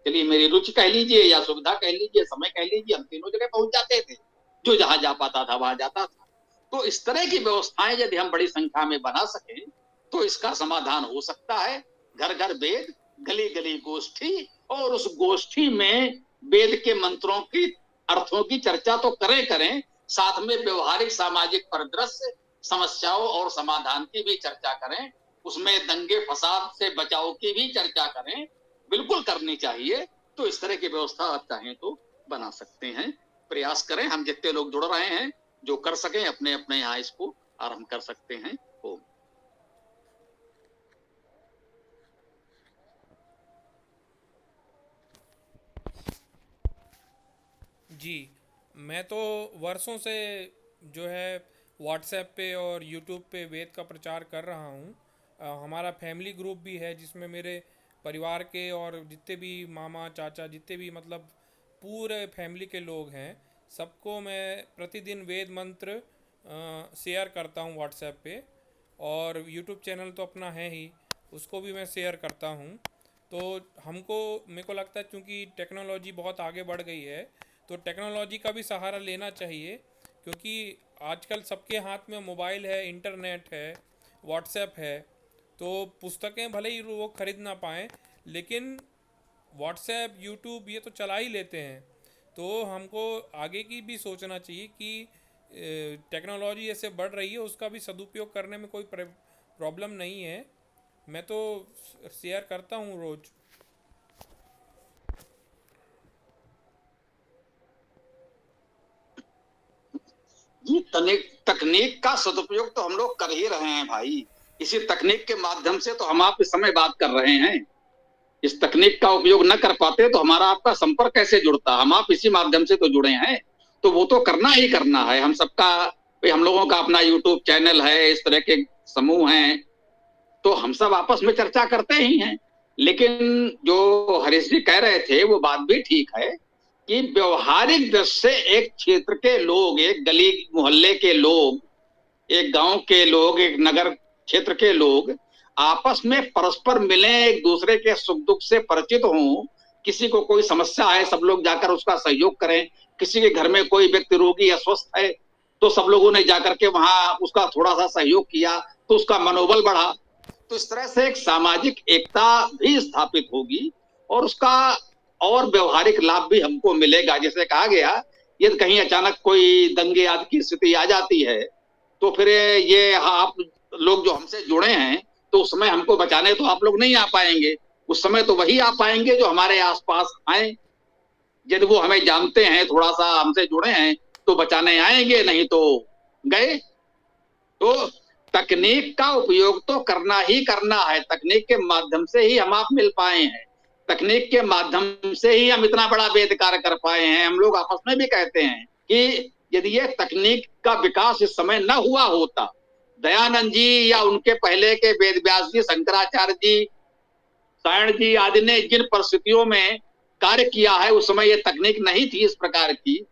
चलिए मेरी रुचि कह लीजिए या सुविधा कह लीजिए, समय कह लीजिए, हम तीनों जगह पहुंच जाते थे, जो जहां जा पाता था वहां जाता था। तो इस तरह की व्यवस्थाएं यदि हम बड़ी संख्या में बना सकें तो इसका समाधान हो सकता है। घर घर वेद, गली गली गोष्ठी, और उस गोष्ठी में वेद के मंत्रों की अर्थों की चर्चा तो करें, साथ में व्यवहारिक सामाजिक परिदृश्य, समस्याओं और समाधान की भी चर्चा करें। उसमें दंगे फसाद से बचाव की भी चर्चा करें, बिल्कुल करनी चाहिए। तो इस तरह की व्यवस्था आप चाहें तो बना सकते हैं, प्रयास करें। हम जितने लोग जुड़ रहे हैं, जो कर सकें अपने अपने यहाँ इसको आरंभ कर सकते हैं। ओम। जी, मैं तो वर्षों से जो है व्हाट्सएप पे और यूट्यूब पे वेद का प्रचार कर रहा हूँ। हमारा फैमिली ग्रुप भी है जिसमें मेरे परिवार के और जितने भी मामा चाचा जितने भी मतलब पूरे फैमिली के लोग हैं, सबको मैं प्रतिदिन वेद मंत्र शेयर करता हूँ व्हाट्सएप पे। और यूट्यूब चैनल तो अपना है ही, उसको भी मैं शेयर करता हूँ। तो मेरे को लगता है क्योंकि टेक्नोलॉजी बहुत आगे बढ़ गई है, तो टेक्नोलॉजी का भी सहारा लेना चाहिए, क्योंकि आजकल सबके हाथ में मोबाइल है, इंटरनेट है, व्हाट्सएप है। तो पुस्तकें भले ही वो खरीद ना पाएँ, लेकिन व्हाट्सएप यूट्यूब ये तो चला ही लेते हैं। तो हमको आगे की भी सोचना चाहिए कि टेक्नोलॉजी ऐसे बढ़ रही है, उसका भी सदुपयोग करने में कोई प्रॉब्लम नहीं है। मैं तो शेयर करता हूँ रोज़। ये तकनीक का सदुपयोग तो हम लोग कर ही रहे हैं भाई। इसी तकनीक के माध्यम से तो हम आप इस समय बात कर रहे हैं। इस तकनीक का उपयोग न कर पाते तो हमारा आपका संपर्क कैसे जुड़ता? हम आप इसी माध्यम से तो जुड़े हैं, तो वो तो करना ही करना है हम सबका। हम लोगों का अपना यूट्यूब चैनल है, इस तरह के समूह हैं, तो हम सब आपस में चर्चा करते ही हैं। लेकिन जो हरीश जी कह रहे थे वो बात भी ठीक है कि व्यवहारिक दृष्टि से एक क्षेत्र के लोग, एक गली मोहल्ले के लोग, एक गांव के लोग, एक नगर क्षेत्र के लोग आपस में परस्पर मिलें, एक दूसरे के सुख दुख से परिचित हों। किसी को कोई समस्या है, सब लोग जाकर उसका सहयोग करें। किसी के घर में कोई व्यक्ति रोगी या स्वस्थ है, तो सब लोगों ने जाकर के वहां उसका थोड़ा सा सहयोग किया, तो उसका मनोबल बढ़ा। तो इस तरह से एक सामाजिक एकता भी स्थापित होगी और उसका और व्यवहारिक लाभ भी हमको मिलेगा। जैसे कहा गया, यदि कहीं अचानक कोई दंगे आदि की स्थिति आ जाती है, तो फिर ये आप लोग जो हमसे जुड़े हैं, तो उस समय हमको बचाने तो आप लोग नहीं आ पाएंगे। उस समय तो वही आ पाएंगे जो हमारे आसपास आए। यदि वो हमें जानते हैं, थोड़ा सा हमसे जुड़े हैं, तो बचाने आएंगे, नहीं तो गए। तो तकनीक का उपयोग तो करना ही करना है। तकनीक के माध्यम से ही हम आप मिल पाए हैं, तकनीक के माध्यम से ही हम इतना बड़ा वेद कार्य कर पाए हैं। हम लोग आपस में भी कहते हैं कि यदि ये तकनीक का विकास इस समय न हुआ होता, दयानंद जी या उनके पहले के वेद व्यास जी, शंकराचार्य जी, सायण जी आदि ने जिन परिस्थितियों में कार्य किया है, उस समय ये तकनीक नहीं थी इस प्रकार की।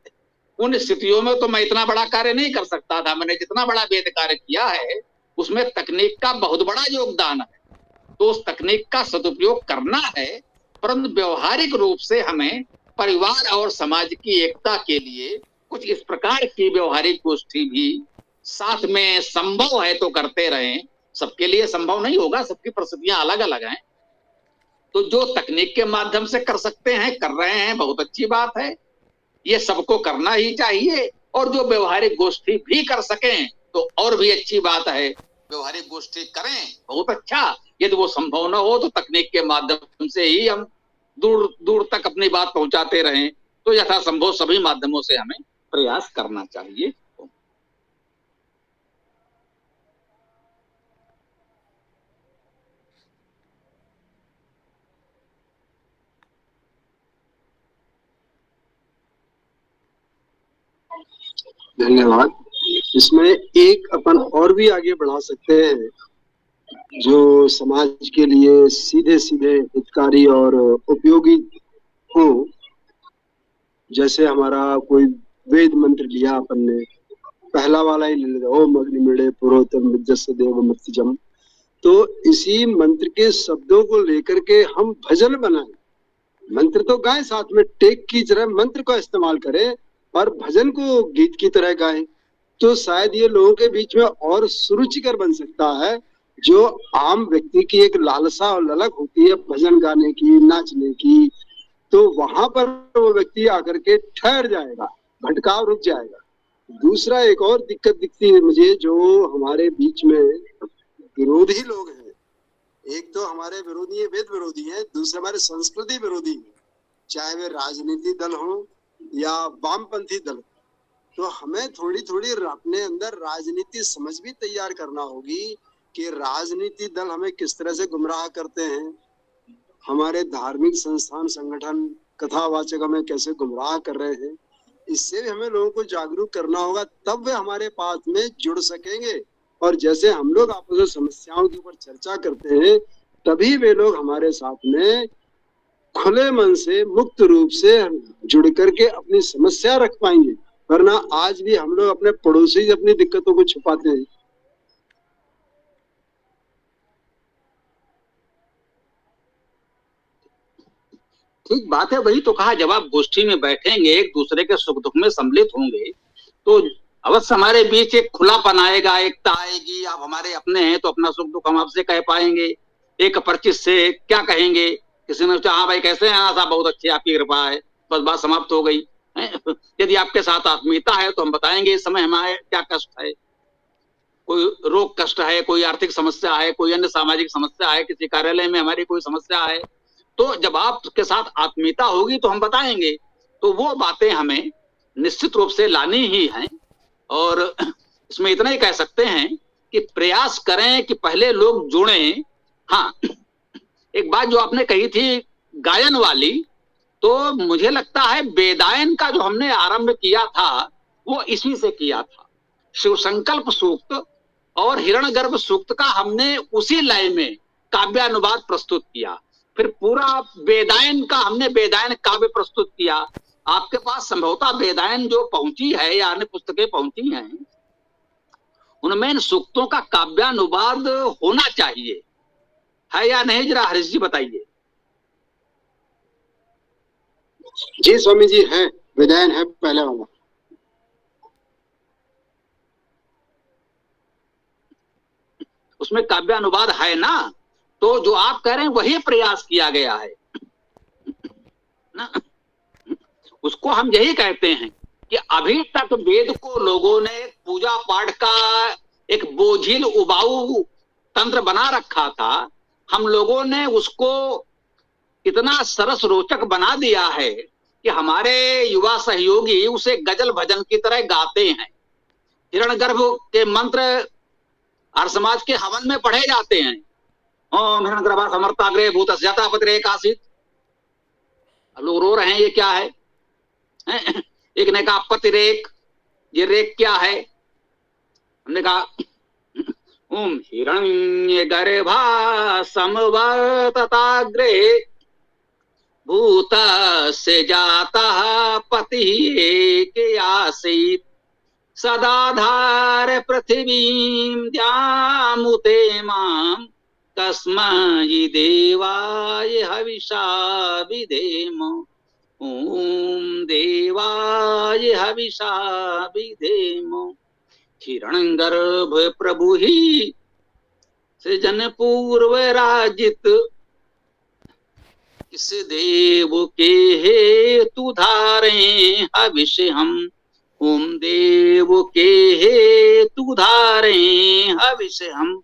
उन स्थितियों में तो मैं इतना बड़ा कार्य नहीं कर सकता था। मैंने जितना बड़ा वेद कार्य किया है, उसमें तकनीक का बहुत बड़ा योगदान है। तो उस तकनीक का सदुपयोग करना है, परंतु व्यवहारिक रूप से हमें परिवार और समाज की एकता के लिए कुछ इस प्रकार की व्यवहारिक गोष्ठी भी साथ में संभव है तो करते रहें। सबके लिए संभव नहीं होगा, सबकी परिस्थितियां अलग अलग हैं। तो जो तकनीक के माध्यम से कर सकते हैं, कर रहे हैं, बहुत अच्छी बात है। ये सबको करना ही चाहिए। और जो व्यवहारिक गोष्ठी भी कर सकें तो और भी अच्छी बात है। व्यवहारिक गोष्ठी करें, बहुत अच्छा। यदि वो संभव न हो तो तकनीक के माध्यम से ही हम दूर दूर तक अपनी बात पहुंचाते रहें। तो यथासंभव सभी माध्यमों से हमें प्रयास करना चाहिए। धन्यवाद। इसमें एक अपन और भी आगे बढ़ा सकते हैं, जो समाज के लिए सीधे सीधे हितकारी और उपयोगी हो। जैसे हमारा कोई वेद मंत्र लिया अपन ने, पहला वाला ही ले लेते, ओम अग्निमीड़े पुरोहितम विद्यस्य देव मृत्युजम। तो इसी मंत्र के शब्दों को लेकर के हम भजन बनाएं। मंत्र तो गाएं, साथ में टेक की तरह मंत्र का इस्तेमाल करें और भजन को गीत की तरह गाएं। तो शायद ये लोगों के बीच में और सुरुचिकर बन सकता है। जो आम व्यक्ति की एक लालसा और ललक होती है भजन गाने की, नाचने की, तो वहां पर वो व्यक्ति आकर के ठहर जाएगा, भटकाव रुक जाएगा। दूसरा एक और दिक्कत दिखती है मुझे, जो हमारे बीच में विरोधी लोग हैं। एक तो हमारे विरोधी है, वेद विरोधी है, दूसरे हमारे संस्कृति विरोधी है, चाहे वे राजनीति दल हो या वामपंथी दल। तो हमें थोड़ी थोड़ी अपने अंदर राजनीति समझ भी तैयार करना होगी कि राजनीति दल हमें किस तरह से गुमराह करते हैं, हमारे धार्मिक संस्थान संगठन कथावाचक हमें कैसे गुमराह कर रहे हैं। इससे भी हमें लोगों को जागरूक करना होगा, तब वे हमारे पास में जुड़ सकेंगे। और जैसे हम लोग आपस में समस्याओं के ऊपर चर्चा करते हैं, तभी वे लोग हमारे साथ में खुले मन से मुक्त रूप से जुड़ करके अपनी समस्या रख पाएंगे। वरना आज भी हम लोग अपने पड़ोसी से अपनी दिक्कतों को छुपाते हैं। ठीक बात है, वही तो कहा, जब आप गोष्ठी में बैठेंगे, एक दूसरे के सुख दुख में सम्मिलित होंगे, तो अवश्य हमारे बीच एक खुलापन आएगा, एकता आएगी। आप हमारे अपने हैं तो अपना सुख दुख हम आपसे कह पाएंगे, एक अपरिचित से क्या कहेंगे। किसी ने पूछा, हाँ भाई कैसे हैं? हाँ साहब बहुत अच्छे, आपकी कृपा है, बस बात समाप्त हो गई। यदि आपके साथ आत्मीयता है तो हम बताएंगे इस समय हमारे क्या कष्ट है, कोई रोग कष्ट है, कोई आर्थिक समस्या है, कोई अन्य सामाजिक समस्या है, किसी कार्यालय में हमारी कोई समस्या है, तो जब आपके साथ आत्मीयता होगी तो हम बताएंगे। तो वो बातें हमें निश्चित रूप से लानी ही हैं। और इसमें इतना ही कह सकते हैं कि प्रयास करें कि पहले लोग जुड़ें। हाँ, एक बात जो आपने कही थी गायन वाली, तो मुझे लगता है वेदायन का जो हमने आरंभ किया था वो इसी से किया था। शिव संकल्प सूक्त और हिरण्यगर्भ सूक्त का हमने उसी लय में काव्यानुवाद प्रस्तुत किया। फिर पूरा वेदायन का हमने वेदायन काव्य प्रस्तुत किया। आपके पास संभवतः वेदायन जो पहुंची है या अन्य पुस्तकें पहुंची हैं, उनमें इन सूक्तों का काव्यानुवाद होना चाहिए, है या नहीं? जरा हरीश जी बताइए। जी स्वामी जी, है, विधायन है पहले वाला। उसमें काव्यानुवाद है ना? तो जो आप कह रहे हैं वही प्रयास किया गया है ना? उसको हम यही कहते हैं कि अभी तक वेद को लोगों ने पूजा पाठ का एक बोझिल उबाऊ तंत्र बना रखा था। हम लोगों ने उसको इतना सरस रोचक बना दिया है कि हमारे युवा सहयोगी उसे गजल भजन की तरह गाते हैं। हिरण्यगर्भ के मंत्र आर्य समाज के हवन में पढ़े जाते हैं। ओम हिरण्यगर्भा समर्थाग्रे भूतस्य जातापतिरे कासित। अब लोग रो रहे हैं, ये क्या है? एक ने कहा पतिरेक, ये रेक क्या है? हमने कहा ओम हिरण्यगर्भा समवर्तताग्रे भूतस्य जातः पतिः एक आसीत् सदाधार पृथिवीं द्यामुते मां तस्मै देवाय हविषा विधेम। ओम देवाय हविषा विधेम। हिरण्यगर्भ प्रभु ही सृजन पूर्व राजित, इस देव के हेतु धारे हविष हम। ओम देव के हेतु धारे हविष हम।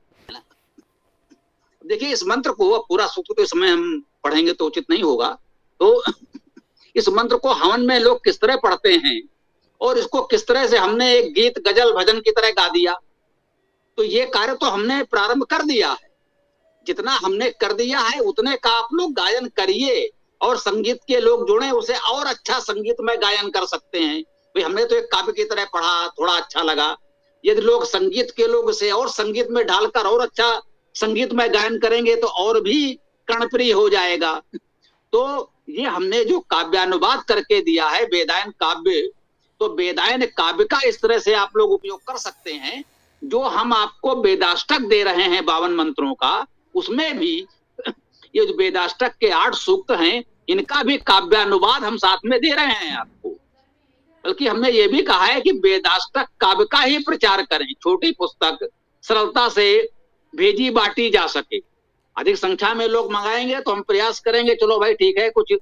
देखिए इस मंत्र को, पूरा सूत्र तो इस समय हम पढ़ेंगे तो उचित नहीं होगा, तो इस मंत्र को हवन में लोग किस तरह पढ़ते हैं और इसको किस तरह से हमने एक गीत गजल भजन की तरह गा दिया। तो ये कार्य तो हमने प्रारंभ कर दिया है। जितना हमने कर दिया है उतने का आप लोग गायन करिए, और संगीत के लोग जुड़े, उसे और अच्छा संगीत में गायन कर सकते हैं। भाई हमने तो एक काव्य की तरह पढ़ा, थोड़ा अच्छा लगा। यदि लोग संगीत के लोग उसे और संगीत में ढालकर और अच्छा संगीत में गायन करेंगे तो और भी कर्णप्रिय हो जाएगा। तो ये हमने जो काव्यानुवाद करके दिया है वेदायन काव्य, तो वेदायन काव्य का इस तरह से आप लोग उपयोग कर सकते हैं। जो हम आपको वेदाष्टक दे रहे हैं 52 मंत्रों का, उसमें भी ये जो वेदाष्टक के 8 सूक्त हैं, इनका भी काव्यानुवाद हम साथ में दे रहे हैं आपको। बल्कि हमने ये भी कहा है कि वेदाष्टक काव्य का ही प्रचार करें। छोटी पुस्तक सरलता से भेजी बांटी जा सके। अधिक संख्या में लोग मंगाएंगे तो हम प्रयास करेंगे, चलो भाई ठीक है, कुछ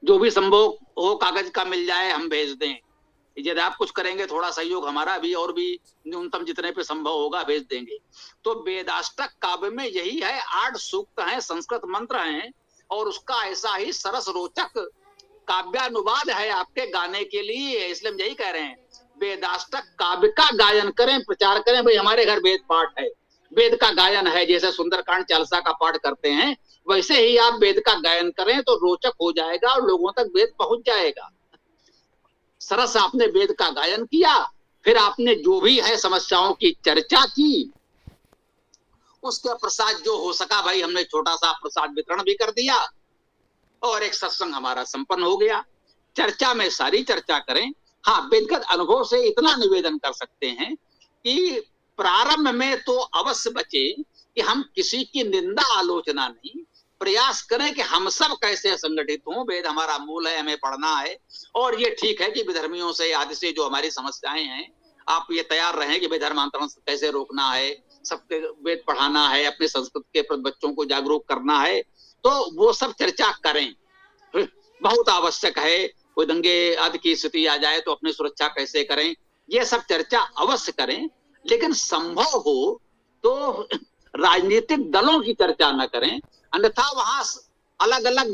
जो भी संभव हो कागज का मिल जाए हम भेज दें। यदि आप कुछ करेंगे थोड़ा सहयोग हमारा भी, और भी न्यूनतम जितने पे संभव होगा भेज देंगे। तो वेदाष्टक काव्य में यही है, 8 सूक्त हैं, संस्कृत मंत्र हैं, और उसका ऐसा ही सरस रोचक काव्यानुवाद है आपके गाने के लिए। इसलिए हम यही कह रहे हैं, वेदाष्टक काव्य का गायन करें, प्रचार करें। भाई हमारे घर वेद पाठ है, वेद का गायन है, जैसे सुंदरकांड चालीसा का पाठ करते हैं, वैसे ही आप वेद का गायन करें तो रोचक हो जाएगा और लोगों तक वेद पहुंच जाएगा। सरस आपने वेद का गायन किया, फिर आपने जो भी है समस्याओं की चर्चा की, उसके प्रसाद जो हो सका भाई हमने छोटा सा प्रसाद वितरण भी कर दिया और एक सत्संग हमारा संपन्न हो गया। चर्चा में सारी चर्चा करें। हाँ, व्यक्तिगत अनुभव से इतना निवेदन कर सकते हैं कि प्रारंभ में तो अवश्य बचे कि हम किसी की निंदा आलोचना नहीं, प्रयास करें कि हम सब कैसे संगठित हों। वेद हमारा मूल है, हमें पढ़ना है, और ये ठीक है कि विधर्मियों से आदि से जो हमारी समस्याएं हैं, आप ये तैयार रहें कि विधर्मांतरण कैसे रोकना है, सबके वेद पढ़ाना है, अपने संस्कृत के बच्चों को जागरूक करना है, तो वो सब चर्चा करें। बहुत आवश्यक है, कोई दंगे आदि की स्थिति आ जाए तो अपनी सुरक्षा कैसे करें, ये सब चर्चा अवश्य करें। लेकिन संभव हो तो राजनीतिक दलों की चर्चा न करें, अन्यथा वहां अलग अलग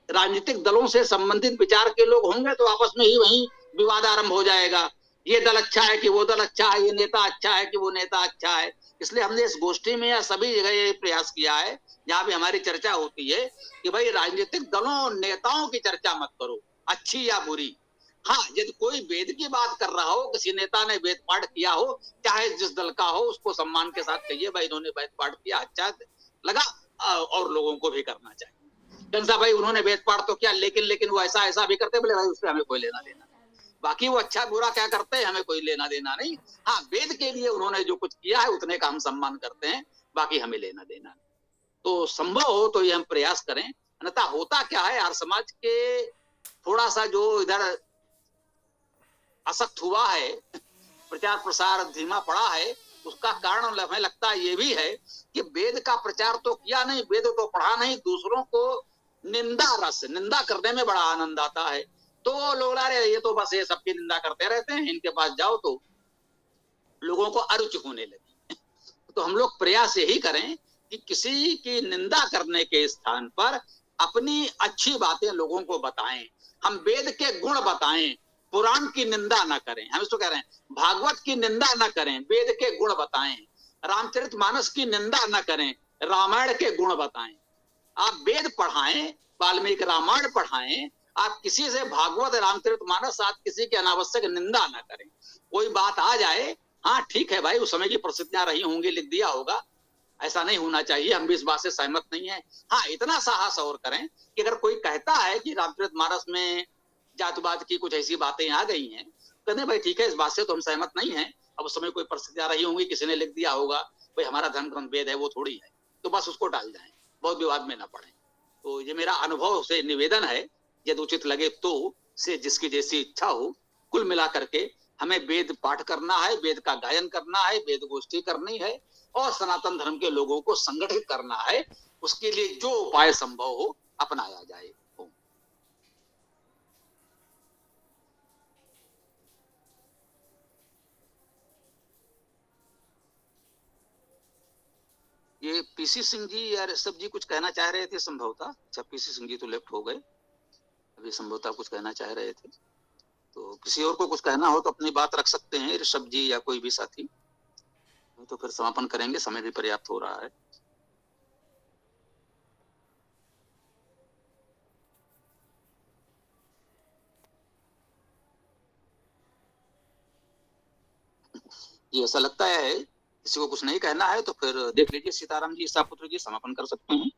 राजनीतिक दलों से संबंधित विचार के लोग होंगे तो आपस में ही वहीं विवाद आरंभ हो जाएगा। ये दल अच्छा है कि वो दल अच्छा है, ये नेता अच्छा है कि वो नेता अच्छा है। इसलिए हमने इस गोष्ठी में या सभी जगह ये प्रयास किया है, जहां भी हमारी चर्चा होती है, कि भाई राजनीतिक दलों नेताओं की चर्चा मत करो, अच्छी या बुरी। हाँ, यदि कोई वेद की बात कर रहा हो, किसी नेता ने वेद पाठ किया हो, चाहे जिस दल का हो, उसको सम्मान के साथ कहिए भाई इन्होंने वेद पाठ किया, अच्छा लगा, और लोगों को भी करना चाहिए। कंसा भाई उन्होंने वेद पाठ तो किया, लेकिन वो ऐसा ऐसा भी करते, बोले भाई उससे हमें कोई लेना देना, बाकी वो अच्छा बुरा क्या करते हैं हमें कोई लेना देना नहीं। हाँ, वेद के लिए उन्होंने जो कुछ किया है उतने का हम सम्मान करते हैं, बाकी हमें लेना देना नहीं। तो संभव हो तो ये हम प्रयास करें। अन्यथा होता क्या है, हर समाज के थोड़ा सा जो इधर असक्त हुआ है, प्रचार प्रसार धीमा पड़ा है, उसका कारण हमें लगता है ये भी है कि वेद का प्रचार तो किया नहीं, वेद तो पढ़ा नहीं, दूसरों को निंदा करने में बड़ा आनंद आता है। तो लोग अरे ये तो बस ये सबकी निंदा करते रहते हैं, इनके पास जाओ तो लोगों को अरुचि होने लगी। तो हम लोग प्रयास यही करें कि किसी की निंदा करने के स्थान पर अपनी अच्छी बातें लोगों को बताएं, हम वेद के गुण बताएं, पुराण की निंदा ना करें। हम इसको कह रहे हैं, भागवत की निंदा ना करें, वेद के गुण बताएं। रामचरितमानस की निंदा ना करें, रामायण के गुण बताएं। आप वेद पढ़ाएं, वाल्मीकि रामायण पढ़ाएं, आप किसी से भागवत रामचरितमानस, आप किसी की अनावश्यक निंदा ना करें। कोई बात आ जाए, हाँ ठीक है भाई, उस समय की परिस्थितियां रही होंगी, लिख दिया होगा, ऐसा नहीं होना चाहिए, हम भी इस बात से सहमत नहीं है। हाँ, इतना साहस और करें कि अगर कोई कहता है कि रामचरितमानस में जातिवाद की कुछ ऐसी बातें आ गई हैं, कहते भाई ठीक है, इस बात से तो हम सहमत नहीं है, अब उस समय कोई परिस्थितियां रही होंगी, किसी ने लिख दिया होगा, भाई हमारा धर्म ग्रंथ वेद है, वो थोड़ी है, तो बस उसको डाल जाए, बहुत विवाद में ना पड़े। तो ये मेरा अनुभव से निवेदन है, यदि उचित लगे तो, से जिसकी जैसी इच्छा हो, कुल मिला करके हमें वेद पाठ करना है, वेद का गायन करना है, वेद गोष्ठी करनी है, और सनातन धर्म के लोगों को संगठित करना है। उसके लिए जो उपाय संभव हो अपनाया जाए। ये पीसी सिंह जी या ऋषभ जी कुछ कहना चाह रहे थे संभवतः। अच्छा, पीसी सिंह जी तो लेफ्ट हो गए, अभी संभवतः कुछ कहना चाह रहे थे। तो किसी और को कुछ कहना हो तो अपनी बात रख सकते हैं, ऋषभ जी या कोई भी साथी, तो फिर समापन करेंगे, समय भी पर्याप्त हो रहा है। जी, ऐसा लगता है किसी को कुछ नहीं कहना है, तो फिर देख लीजिए सीताराम जी, ईसा पुत्र जी समापन कर सकते हैं।